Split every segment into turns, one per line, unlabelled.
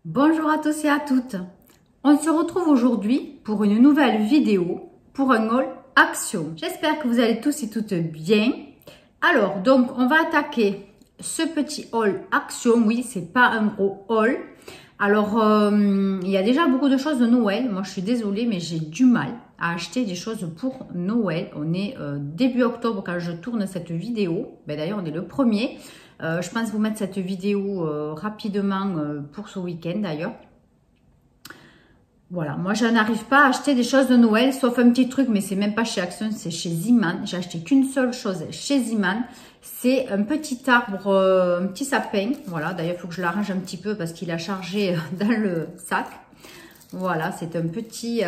Bonjour à tous et à toutes. On se retrouve aujourd'hui pour une nouvelle vidéo pour un haul action. J'espère que vous allez tous et toutes bien. Alors, donc, on va attaquer ce petit haul action. Oui, c'est pas un gros haul. Alors, il y a déjà beaucoup de choses de Noël. Moi, je suis désolée, mais j'ai du mal à acheter des choses pour Noël. On est début octobre quand je tourne cette vidéo. Ben, d'ailleurs, on est le 1er. Je pense vous mettre cette vidéo rapidement pour ce week-end d'ailleurs. Voilà, moi je n'arrive pas à acheter des choses de Noël, sauf un petit truc, mais c'est même pas chez Action, c'est chez Ziman. J'ai acheté qu'une seule chose chez Ziman. C'est un petit arbre, un petit sapin. Voilà, d'ailleurs il faut que je l'arrange un petit peu parce qu'il a chargé dans le sac. Voilà, c'est un petit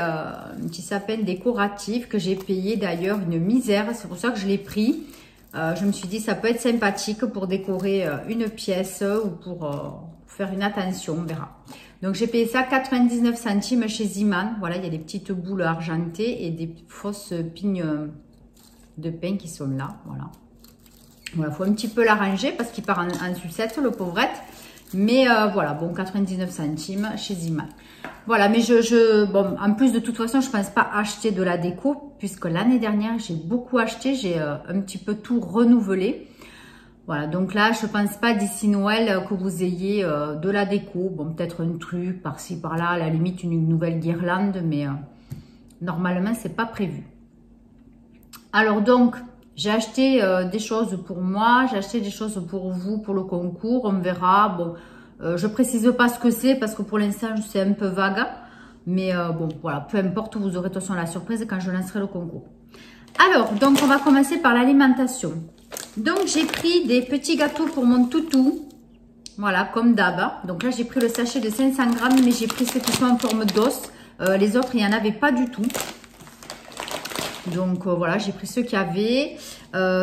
sapin décoratif que j'ai payé d'ailleurs une misère. C'est pour ça que je l'ai pris. Je me suis dit ça peut être sympathique pour décorer une pièce ou pour faire une attention, on verra. Donc j'ai payé ça 99 centimes chez Ziman. Voilà, il y a des petites boules argentées et des fausses pignes de pain qui sont là. Voilà. Voilà, faut un petit peu l'arranger parce qu'il part en sucette, le pauvrette. Mais voilà, bon, 99 centimes chez Ziman. Voilà, mais bon, en plus de toute façon, je ne pense pas acheter de la déco puisque l'année dernière, j'ai beaucoup acheté. J'ai un petit peu tout renouvelé. Voilà, donc là, je ne pense pas d'ici Noël que vous ayez de la déco. Bon, peut-être un truc par-ci, par-là, à la limite une nouvelle guirlande, mais normalement, c'est pas prévu. Alors donc, j'ai acheté des choses pour moi, j'ai acheté des choses pour vous, pour le concours, on verra. Bon, je précise pas ce que c'est parce que pour l'instant, c'est un peu vague. Mais bon, voilà, peu importe, vous aurez de toute façon la surprise quand je lancerai le concours. Alors, donc on va commencer par l'alimentation. Donc, j'ai pris des petits gâteaux pour mon toutou. Voilà, comme d'hab. Donc là, j'ai pris le sachet de 500 grammes, mais j'ai pris ceux qui sont en forme d'os. Les autres, il n'y en avait pas du tout. Donc voilà, j'ai pris ceux qu'il y avait.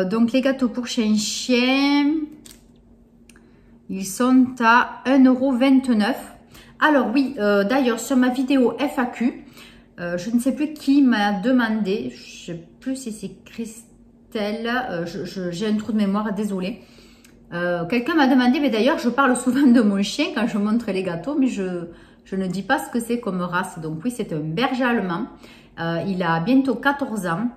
Donc les gâteaux pour chien, ils sont à 1,29 €. Alors oui, d'ailleurs sur ma vidéo FAQ, je ne sais plus qui m'a demandé, je ne sais plus si c'est Christelle, j'ai un trou de mémoire, désolée. Quelqu'un m'a demandé, mais d'ailleurs je parle souvent de mon chien quand je montre les gâteaux, mais je ne dis pas ce que c'est comme race. Donc oui, c'est un berger allemand. Il a bientôt 14 ans.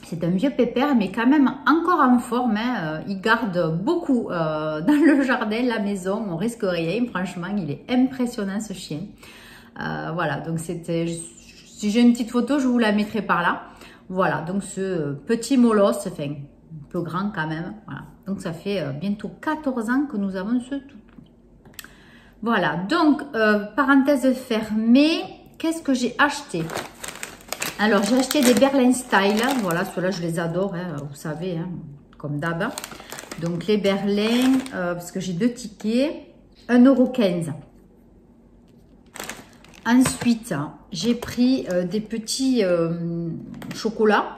C'est un vieux pépère, mais quand même encore en forme. Hein. Il garde beaucoup dans le jardin, la maison. On risque rien. Franchement, il est impressionnant ce chien. Voilà, donc c'était... Si j'ai une petite photo, je vous la mettrai par là. Voilà, donc ce petit molosse, enfin, un peu grand quand même. Voilà, donc ça fait bientôt 14 ans que nous avons ce toutou. Voilà, donc, parenthèse fermée, qu'est-ce que j'ai acheté? Alors, j'ai acheté des Berlin Style. Voilà, ceux-là, je les adore, hein, vous savez, hein, comme d'hab. Donc, les Berlin, parce que j'ai 2 tickets, 1,15 €. Ensuite, j'ai pris des petits chocolats.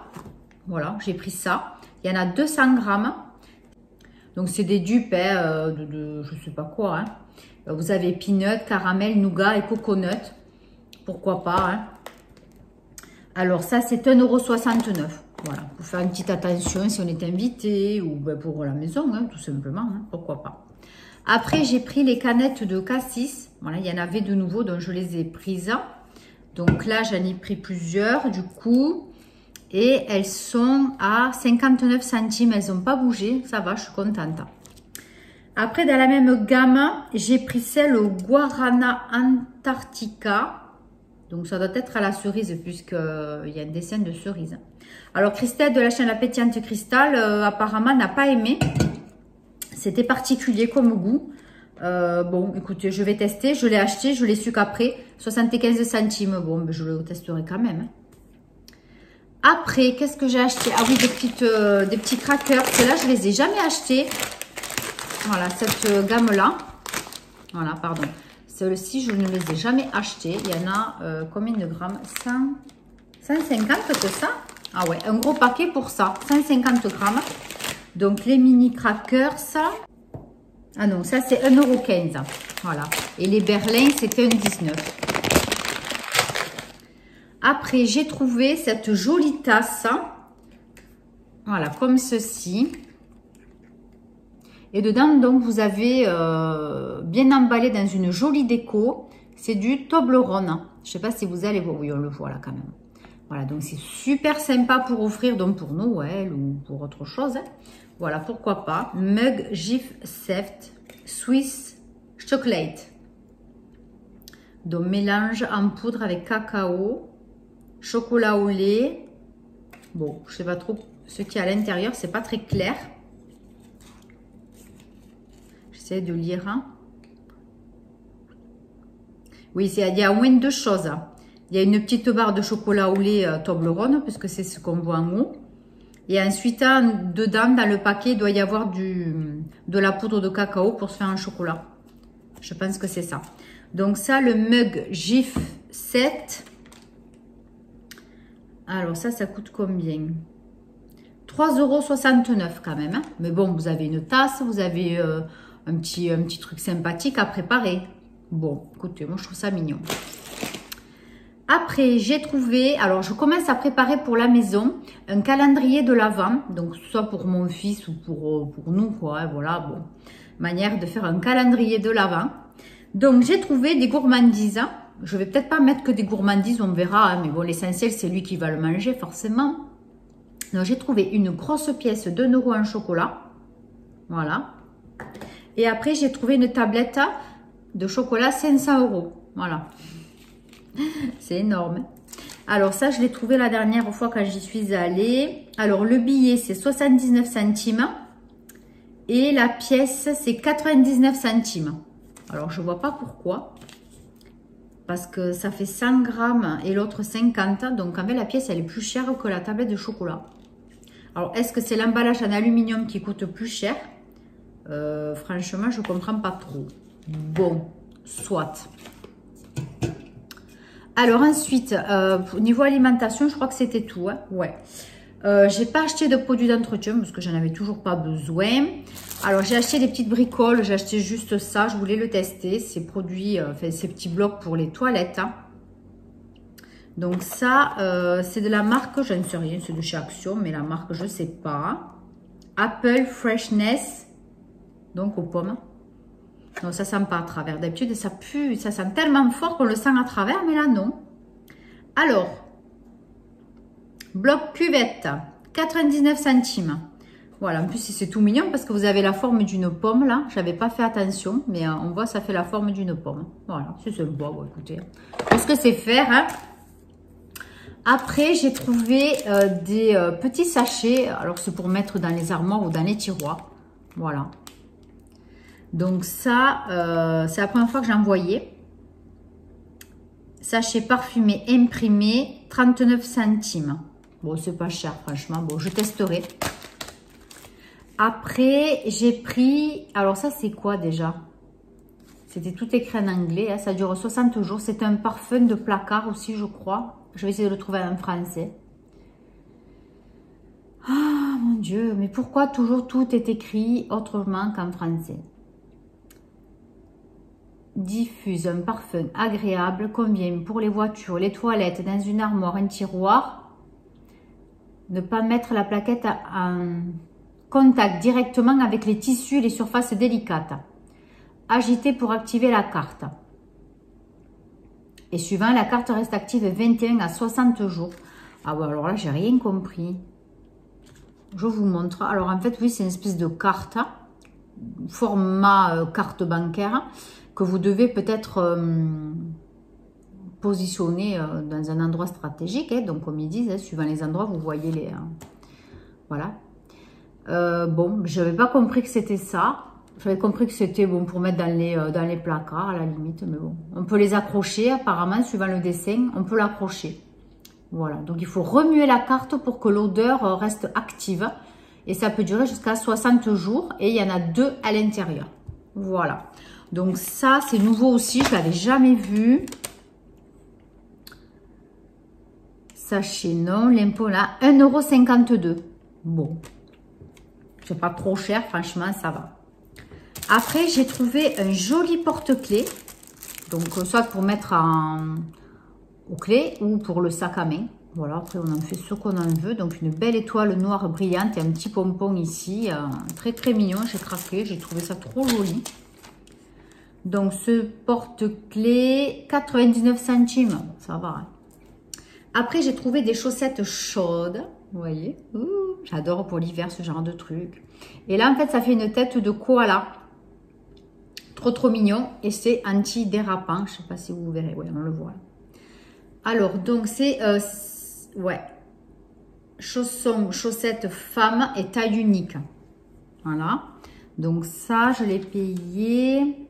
Voilà, j'ai pris ça. Il y en a 200 grammes. Donc, c'est des dupes hein, je ne sais pas quoi. Hein. Vous avez peanut, caramel, nougat et coconut. Pourquoi pas, hein. Alors, ça, c'est 1,69 €. Voilà, pour faire une petite attention si on est invité ou ben, pour la maison, hein, tout simplement. Hein, pourquoi pas. Après, j'ai pris les canettes de Cassis. Voilà, il y en avait de nouveau, donc je les ai prises. Donc là, j'en ai pris plusieurs, du coup. Et elles sont à 59 centimes. Elles n'ont pas bougé. Ça va, je suis contente. Après, dans la même gamme, j'ai pris celle au Guarana Antarctica. Donc, ça doit être à la cerise, puisqu'il y a un dessin de cerise. Alors, Christelle de la chaîne La Pétillante Cristal, apparemment, n'a pas aimé. C'était particulier comme goût. Bon, écoutez, je vais tester. Je l'ai acheté, je l'ai su qu'après. 75 centimes. Bon, mais je le testerai quand même. Après, qu'est-ce que j'ai acheté? Ah oui, des petits crackers. Ceux-là, je les ai jamais achetés. Voilà, cette gamme-là. Voilà, pardon. Ceux-ci, je ne les ai jamais achetés. Il y en a combien de grammes? 150 que ça? Ah ouais, un gros paquet pour ça. 150 grammes. Donc, les mini crackers, ça. Ah non, ça, c'est 1,15 €. Voilà. Et les Berlin, c'était 1,19 €. Après, j'ai trouvé cette jolie tasse. Voilà, comme ceci. Et dedans, donc, vous avez bien emballé dans une jolie déco. C'est du Toblerone. Je sais pas si vous allez voir. Oui, on le voit là quand même. Voilà, donc c'est super sympa pour offrir, donc pour Noël ou pour autre chose. Hein. Voilà, pourquoi pas. Mug Gif Seft Swiss Chocolate. Donc mélange en poudre avec cacao, chocolat au lait. Bon, je sais pas trop ce qu'il y a à l'intérieur, c'est pas très clair. J'essaie de lire. Hein. Oui, il y a au moins deux choses. Il y a une petite barre de chocolat au lait Toblerone, puisque c'est ce qu'on voit en haut. Et ensuite, dedans, dans le paquet, il doit y avoir de la poudre de cacao pour se faire un chocolat. Je pense que c'est ça. Donc ça, le mug Gif 7. Alors ça coûte combien? 3,69 € quand même. Hein. Mais bon, vous avez une tasse, vous avez un petit truc sympathique à préparer. Bon, écoutez, moi je trouve ça mignon. Après, j'ai trouvé, alors je commence à préparer pour la maison un calendrier de l'Avent, donc soit pour mon fils ou pour nous, quoi. Hein, voilà, bon, manière de faire un calendrier de l'Avent. Donc, j'ai trouvé des gourmandises. Je vais peut-être pas mettre que des gourmandises, on verra, hein, mais bon, l'essentiel, c'est lui qui va le manger, forcément. Donc, j'ai trouvé une grosse pièce d'1 € en chocolat. Voilà. Et après, j'ai trouvé une tablette de chocolat 500 €. Voilà. C'est énorme. Alors ça, je l'ai trouvé la dernière fois quand j'y suis allée. Alors le billet, c'est 79 centimes. Et la pièce, c'est 99 centimes. Alors je vois pas pourquoi. Parce que ça fait 100 grammes et l'autre 50. Donc en fait, la pièce, elle est plus chère que la tablette de chocolat. Alors, est-ce que c'est l'emballage en aluminium qui coûte plus cher? Franchement, je comprends pas trop. Bon, soit. Alors ensuite, niveau alimentation, je crois que c'était tout. Hein. Ouais. J'ai pas acheté de produits d'entretien parce que j'en avais toujours pas besoin. Alors j'ai acheté des petites bricoles, j'ai acheté juste ça, je voulais le tester. Ces produits, enfin ces petits blocs pour les toilettes. Hein. Donc ça, c'est de la marque, je ne sais rien, c'est de chez Action, mais la marque je sais pas. Apple Freshness, donc aux pommes. Non, ça sent pas à travers. D'habitude, ça pue, ça sent tellement fort qu'on le sent à travers, mais là, non. Alors, bloc cuvette, 99 centimes. Voilà, en plus, c'est tout mignon parce que vous avez la forme d'une pomme, là. J'avais pas fait attention, mais on voit, ça fait la forme d'une pomme. Voilà, c'est sympa, bon, écoutez. Qu'est-ce que c'est faire, hein? Après, j'ai trouvé des petits sachets. Alors, c'est pour mettre dans les armoires ou dans les tiroirs. Voilà. Donc ça, c'est la première fois que j'en voyais. Sachet parfumé imprimé, 39 centimes. Bon, c'est pas cher, franchement. Bon, je testerai. Après, j'ai pris... Alors ça, c'est quoi déjà? C'était tout écrit en anglais. Hein, ça dure 60 jours. C'est un parfum de placard aussi, je crois. Je vais essayer de le trouver en français. Ah, mon Dieu. Mais pourquoi toujours tout est écrit autrement qu'en français? Diffuse un parfum agréable, convient pour les voitures, les toilettes, dans une armoire, un tiroir. Ne pas mettre la plaquette en contact directement avec les tissus et les surfaces délicates. Agiter pour activer la carte. Et suivant, la carte reste active 21 à 60 jours. Ah ouais, alors là, j'ai rien compris. Je vous montre. Alors en fait, oui, c'est une espèce de carte, format carte bancaire, que vous devez peut-être positionner dans un endroit stratégique. Hein, donc, comme ils disent, hein, suivant les endroits, vous voyez les... voilà. Bon, je n'avais pas compris que c'était ça. J'avais compris que c'était bon pour mettre dans les placards, à la limite. Mais bon, on peut les accrocher, apparemment, suivant le dessin, on peut l'accrocher. Voilà, donc il faut remuer la carte pour que l'odeur reste active. Et ça peut durer jusqu'à 60 jours. Et il y en a 2 à l'intérieur. Voilà. Donc ça, c'est nouveau aussi, je ne l'avais jamais vu. Sachet non, l'impôt là, 1,52 €. Bon, c'est pas trop cher, franchement, ça va. Après, j'ai trouvé un joli porte-clés. Donc, soit pour mettre aux clés ou pour le sac à main. Voilà, après on en fait ce qu'on en veut. Donc une belle étoile noire brillante et un petit pompon ici. Très très mignon, j'ai craqué, j'ai trouvé ça trop joli. Donc ce porte-clés, 99 centimes, ça va. Hein. Après j'ai trouvé des chaussettes chaudes, vous voyez. J'adore pour l'hiver ce genre de truc. Et là en fait ça fait une tête de koala. Trop mignon et c'est anti-dérapant. Je sais pas si vous verrez, oui on le voit. Alors donc c'est... ouais, chaussettes femmes et taille unique. Voilà. Donc ça, je l'ai payé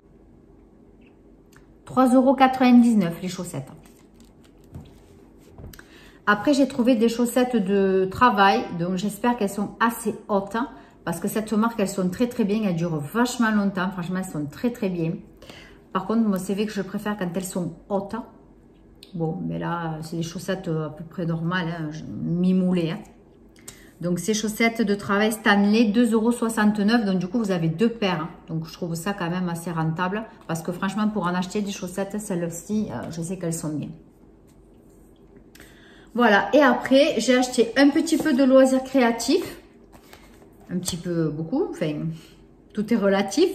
3,99 € les chaussettes. Après, j'ai trouvé des chaussettes de travail. Donc j'espère qu'elles sont assez hautes. Parce que cette marque, elles sont très bien. Elles durent vachement longtemps. Franchement, elles sont très bien. Par contre, moi, c'est vrai que je préfère quand elles sont hautes. Bon, mais là, c'est des chaussettes à peu près normales, hein, mi-moulées. Hein. Donc, ces chaussettes de travail Stanley, 2,69 €. Donc, du coup, vous avez deux paires. Hein. Donc, je trouve ça quand même assez rentable. Parce que franchement, pour en acheter des chaussettes, celles-ci, je sais qu'elles sont bien. Voilà. Et après, j'ai acheté un petit peu de loisirs créatifs. Un petit peu, beaucoup. Enfin, tout est relatif.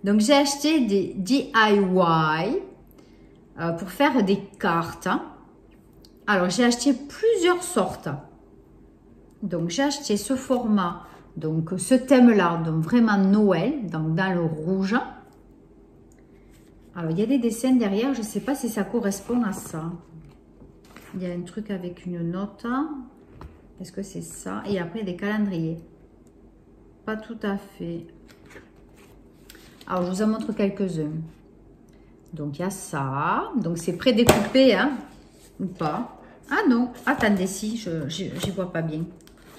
Donc, j'ai acheté des DIY. Pour faire des cartes. Alors, j'ai acheté plusieurs sortes. Donc, j'ai acheté ce format, donc ce thème-là, donc vraiment Noël, donc dans le rouge. Alors, il y a des dessins derrière, je ne sais pas si ça correspond à ça. Il y a un truc avec une note. Est-ce que c'est ça? Et après, il y a des calendriers. Pas tout à fait. Alors, je vous en montre quelques-uns. Donc, il y a ça. Donc, c'est prédécoupé, hein, ou pas. Ah non, attendez, si, j'y vois pas bien.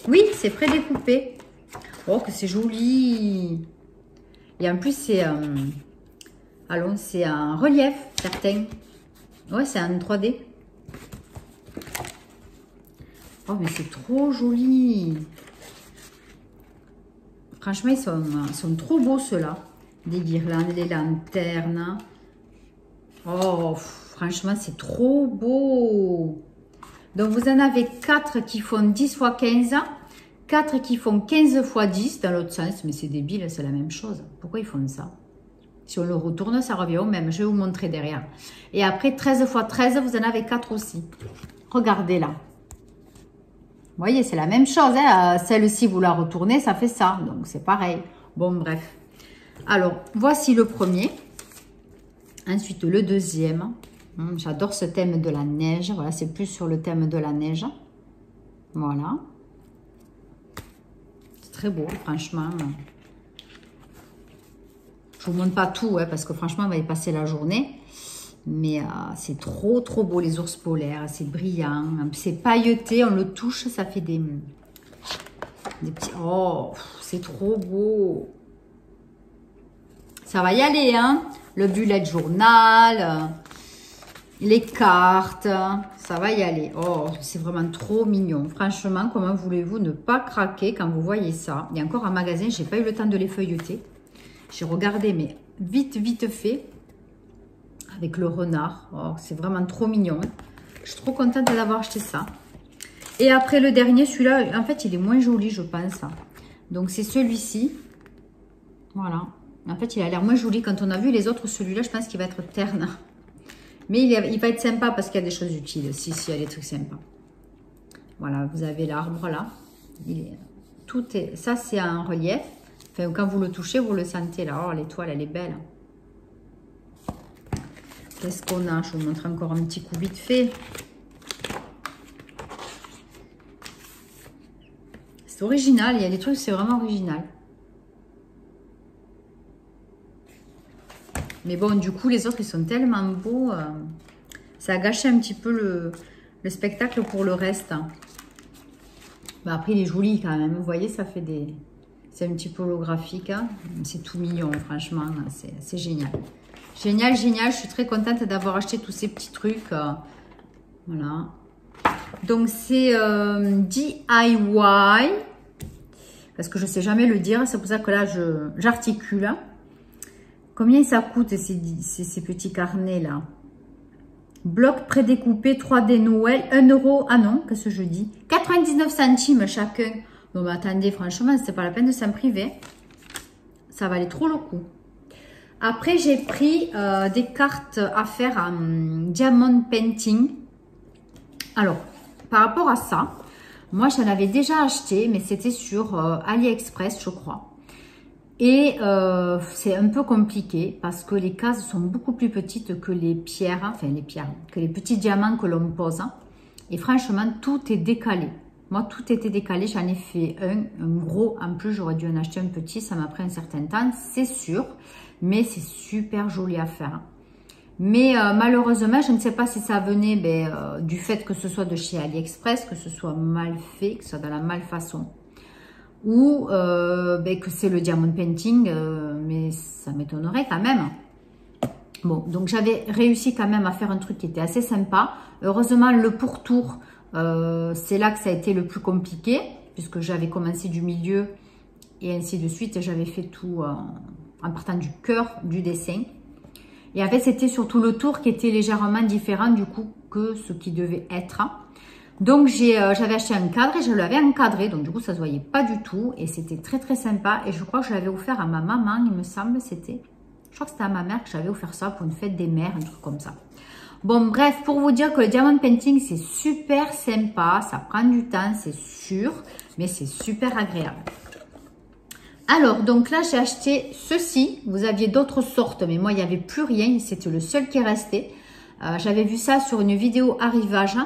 Oui, c'est prédécoupé. Oh, que c'est joli. Et en plus, c'est allons, c'est un relief, certains. Ouais, c'est un 3D. Oh, mais c'est trop joli. Franchement, ils sont trop beaux, ceux-là. Des guirlandes, des lanternes. Oh, franchement, c'est trop beau. Donc, vous en avez 4 qui font 10 x 15. 4 qui font 15 x 10 dans l'autre sens. Mais c'est débile, c'est la même chose. Pourquoi ils font ça? Si on le retourne, ça revient au même. Je vais vous montrer derrière. Et après, 13 x 13, vous en avez 4 aussi. Regardez là. Vous voyez, c'est la même chose. Hein. Celle-ci, vous la retournez, ça fait ça. Donc, c'est pareil. Bon, bref. Alors, voici le premier. Ensuite, le deuxième. J'adore ce thème de la neige. Voilà, c'est plus sur le thème de la neige. Voilà. C'est très beau, franchement. Je vous montre pas tout, hein, parce que franchement, on va y passer la journée. Mais c'est trop beau, les ours polaires. C'est brillant. C'est pailleté. On le touche, ça fait des petits... Oh, c'est trop beau. Ça va y aller, hein. Le bullet journal, les cartes, ça va y aller. Oh, c'est vraiment trop mignon. Franchement, comment voulez-vous ne pas craquer quand vous voyez ça? Il y a encore un magasin, j'ai pas eu le temps de les feuilleter. J'ai regardé, mais vite fait, avec le renard. Oh, c'est vraiment trop mignon. Je suis trop contente d'avoir acheté ça. Et après le dernier, celui-là, en fait, il est moins joli, je pense. Donc, c'est celui-ci. Voilà. En fait, il a l'air moins joli. Quand on a vu les autres, celui-là, je pense qu'il va être terne. Mais il va être sympa parce qu'il y a des choses utiles. Si, il y a des trucs sympas. Voilà, vous avez l'arbre là. Ça, c'est un relief. Enfin, quand vous le touchez, vous le sentez là. Oh, l'étoile, elle est belle. Qu'est-ce qu'on a? Je vous montre encore un petit coup vite fait. C'est original. Il y a des trucs, c'est vraiment original. Mais bon, du coup, les autres, ils sont tellement beaux. Ça a gâché un petit peu le spectacle pour le reste. Bah, après, il est joli quand même. Vous voyez, ça fait des... C'est un petit peu holographique. Hein. C'est tout mignon, franchement. C'est génial. Génial. Je suis très contente d'avoir acheté tous ces petits trucs. Voilà. Donc, c'est DIY. Parce que je ne sais jamais le dire. C'est pour ça que là, j'articule. Combien ça coûte ces petits carnets là? Bloc prédécoupé 3D Noël, 1 euro. Ah non, qu'est-ce que je dis? 99 centimes chacun. Bon, bah, attendez, franchement, c'est pas la peine de s'en priver. Ça valait trop le coup. Après, j'ai pris des cartes à faire en diamond painting. Alors, par rapport à ça, moi, j'en avais déjà acheté, mais c'était sur AliExpress, je crois. Et c'est un peu compliqué parce que les cases sont beaucoup plus petites que les pierres, enfin les pierres, que les petits diamants que l'on pose. Et franchement, tout est décalé. Moi, tout était décalé. J'en ai fait un gros. En plus, j'aurais dû en acheter un petit. Ça m'a pris un certain temps, c'est sûr. Mais c'est super joli à faire. Mais malheureusement, je ne sais pas si ça venait du fait que ce soit de chez AliExpress, que ce soit mal fait, que ce soit dans la malfaçon. Ou que c'est le diamond painting, mais ça m'étonnerait quand même. Bon, donc j'avais réussi quand même à faire un truc qui était assez sympa. Heureusement, le pourtour, c'est là que ça a été le plus compliqué, puisque j'avais commencé du milieu et ainsi de suite. J'avais fait tout en partant du cœur du dessin. Et en fait, c'était surtout le tour qui était légèrement différent du coup que ce qui devait être. Donc, j'avais acheté un cadre et je l'avais encadré. Donc, du coup, ça ne se voyait pas du tout. Et c'était très, très sympa. Et je crois que je l'avais offert à ma maman, il me semble. Je crois que c'était à ma mère que j'avais offert ça pour une fête des mères, un truc comme ça. Bon, bref, pour vous dire que le diamond painting, c'est super sympa. Ça prend du temps, c'est sûr. Mais c'est super agréable. Alors, donc là, j'ai acheté ceci. Vous aviez d'autres sortes, mais moi, il n'y avait plus rien. C'était le seul qui restait. J'avais vu ça sur une vidéo arrivage.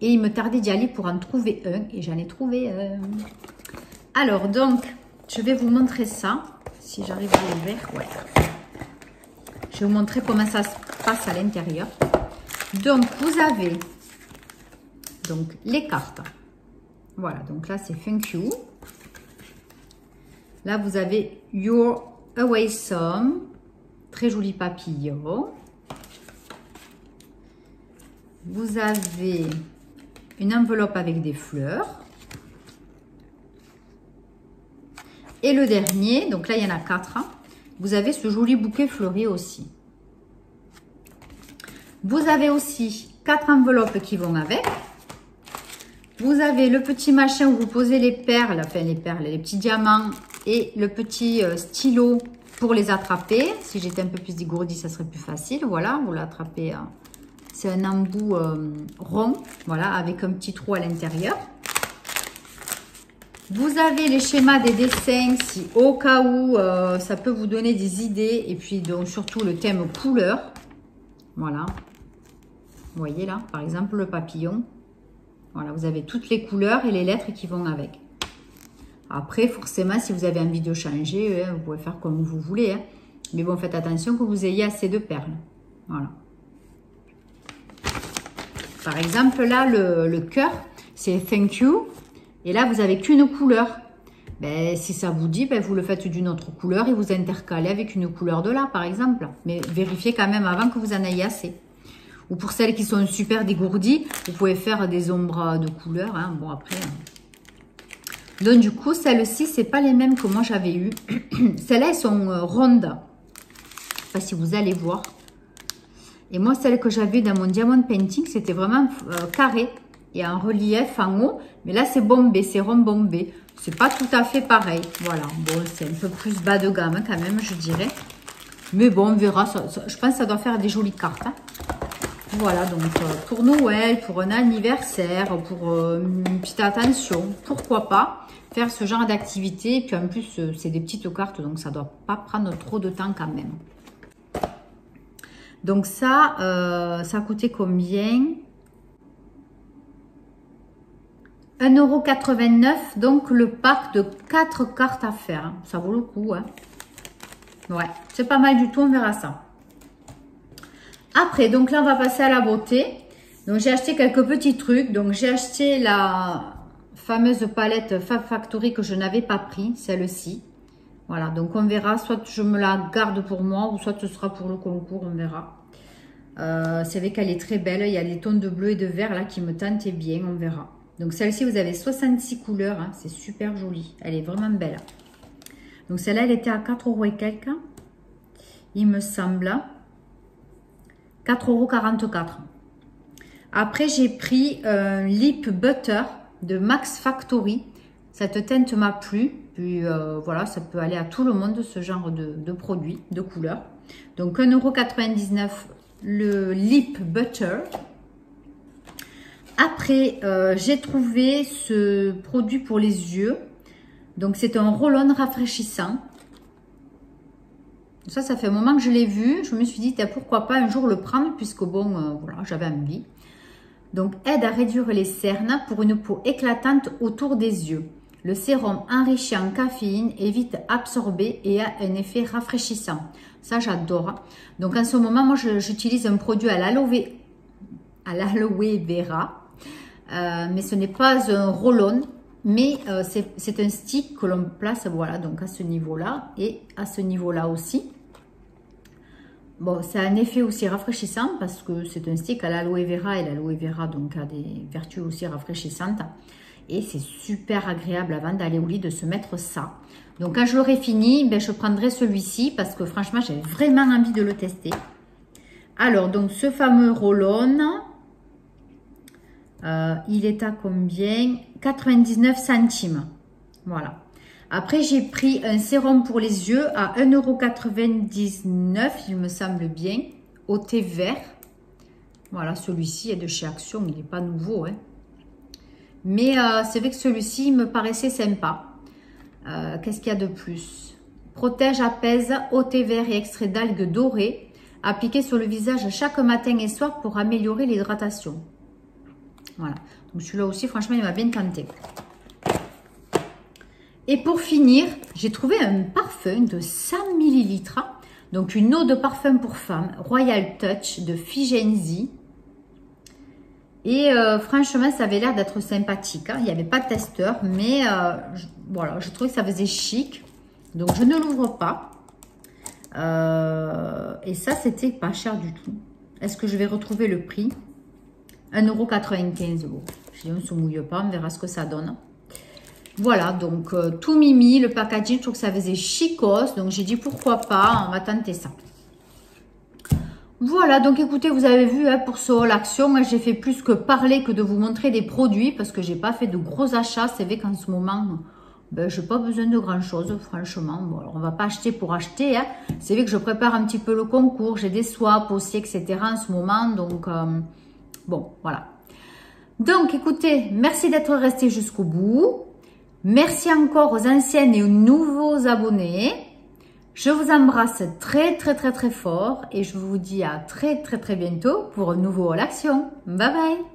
Et il me tardait d'y aller pour en trouver un. Et j'en ai trouvé un. Alors, donc, je vais vous montrer ça. Si j'arrive à l'ouvrir. Ouais. Je vais vous montrer comment ça se passe à l'intérieur. Donc, vous avez donc, les cartes. Voilà. Donc là, c'est Thank You. Là, vous avez Your Awesome. Très joli papillon. Vous avez une enveloppe avec des fleurs. Et le dernier, donc là, il y en a 4. Vous avez ce joli bouquet fleuri aussi. Vous avez aussi 4 enveloppes qui vont avec. Vous avez le petit machin où vous posez les perles, enfin les perles, les petits diamants et le petit stylo pour les attraper. Si j'étais un peu plus dégourdie, ça serait plus facile. Voilà, vous l'attrapez. C'est un embout rond, voilà, avec un petit trou à l'intérieur. Vous avez les schémas des dessins, si au cas où ça peut vous donner des idées. Et puis donc surtout le thème couleur. Voilà. Vous voyez là, par exemple, le papillon. Voilà, vous avez toutes les couleurs et les lettres qui vont avec. Après, forcément, si vous avez envie de changer, vous pouvez faire comme vous voulez. Hein. Mais bon, faites attention que vous ayez assez de perles. Voilà. Par exemple, là, le cœur, c'est Thank You. Et là, vous n'avez qu'une couleur. Ben, si ça vous dit, ben, vous le faites d'une autre couleur et vous intercalez avec une couleur de là, par exemple. Mais vérifiez quand même avant que vous en ayez assez. Ou pour celles qui sont super dégourdies, vous pouvez faire des ombres de couleurs. Hein. Bon, après... Donc, du coup, celles-ci, ce n'est pas les mêmes que moi j'avais eues. Celles-là, elles sont rondes. Je ne sais pas si vous allez voir. Et moi, celle que j'avais dans mon diamond painting, c'était vraiment carré et en relief en haut. Mais là, c'est bombé, c'est rond bombé. C'est pas tout à fait pareil. Voilà. Bon, c'est un peu plus bas de gamme quand même, je dirais. Mais bon, on verra. Je pense que ça doit faire des jolies cartes. Hein. Voilà, donc pour Noël, pour un anniversaire, pour une petite attention, pourquoi pas faire ce genre d'activité. Et puis en plus, c'est des petites cartes, donc ça ne doit pas prendre trop de temps quand même. Donc ça, ça a coûté combien? 1,89 €, donc le pack de 4 cartes à faire. Hein. Ça vaut le coup. Hein. Ouais, c'est pas mal du tout, on verra ça. Après, donc là, on va passer à la beauté. Donc, j'ai acheté quelques petits trucs. Donc, j'ai acheté la fameuse palette Fab Factory que je n'avais pas pris, celle-ci. Voilà, donc on verra. Soit je me la garde pour moi, ou soit ce sera pour le concours, on verra. C'est vrai qu'elle est très belle. Il y a les tons de bleu et de vert là qui me tentent bien, on verra. Donc, celle-ci, vous avez 66 couleurs. Hein, c'est super joli. Elle est vraiment belle. Donc, celle-là, elle était à 4 € et quelques. Il me semble. 4,44 €. Après, j'ai pris un Lip Butter de Max Factory. Cette teinte m'a plu. Puis voilà, ça peut aller à tout le monde, ce genre de produit, de couleur. Donc 1,99 € le Lip Butter. Après, j'ai trouvé ce produit pour les yeux. Donc c'est un roll-on rafraîchissant. Ça fait un moment que je l'ai vu. Je me suis dit, pourquoi pas un jour le prendre, puisque bon, voilà, j'avais envie. Donc, aide à réduire les cernes pour une peau éclatante autour des yeux. Le sérum enrichi en caféine est vite absorbé et a un effet rafraîchissant. Ça, j'adore. Donc, en ce moment, moi, j'utilise un produit à l'aloe vera. Mais ce n'est pas un roll-on, mais c'est un stick que l'on place, voilà, donc à ce niveau-là et à ce niveau-là aussi. Bon, ça a un effet aussi rafraîchissant parce que c'est un stick à l'aloe vera et l'aloe vera donc a des vertus aussi rafraîchissantes. Et c'est super agréable avant d'aller au lit de se mettre ça. Donc quand je l'aurai fini, ben, je prendrai celui-ci parce que franchement, j'avais vraiment envie de le tester. Alors, donc ce fameux roll-on, il est à combien? 99 centimes. Voilà. Après, j'ai pris un sérum pour les yeux à 1,99 €, il me semble bien, au thé vert. Voilà, celui-ci est de chez Action, il n'est pas nouveau. Hein. Mais c'est vrai que celui-ci me paraissait sympa. Qu'est-ce qu'il y a de plus? Protège, apaise, au thé vert et extrait d'algues dorées, appliqué sur le visage chaque matin et soir pour améliorer l'hydratation. Voilà, donc celui-là aussi, franchement, il m'a bien tenté. Et pour finir, j'ai trouvé un parfum de 100 ml, donc une eau de parfum pour femmes, Royal Touch de Figenzi. Et franchement, ça avait l'air d'être sympathique. Hein. Il n'y avait pas de testeur, mais voilà, je trouvais que ça faisait chic. Donc, je ne l'ouvre pas. Et ça, c'était pas cher du tout. Est-ce que je vais retrouver le prix? 1,95 €. Je dis, on ne se mouille pas, on verra ce que ça donne. Voilà, donc tout mimi, le packaging, je trouve que ça faisait chicos. Donc, j'ai dit, pourquoi pas, on va tenter ça. Voilà, donc écoutez, vous avez vu, hein, pour ce haul action, moi j'ai fait plus que parler que de vous montrer des produits parce que j'ai pas fait de gros achats. C'est vrai qu'en ce moment, ben, je n'ai pas besoin de grand chose, franchement. Bon, alors on va pas acheter pour acheter. Hein. C'est vrai que je prépare un petit peu le concours, j'ai des swaps aussi, etc. en ce moment. Donc, bon, voilà. Donc, écoutez, merci d'être resté jusqu'au bout. Merci encore aux anciennes et aux nouveaux abonnés. Je vous embrasse très fort et je vous dis à très bientôt pour un nouveau haul action. Bye bye.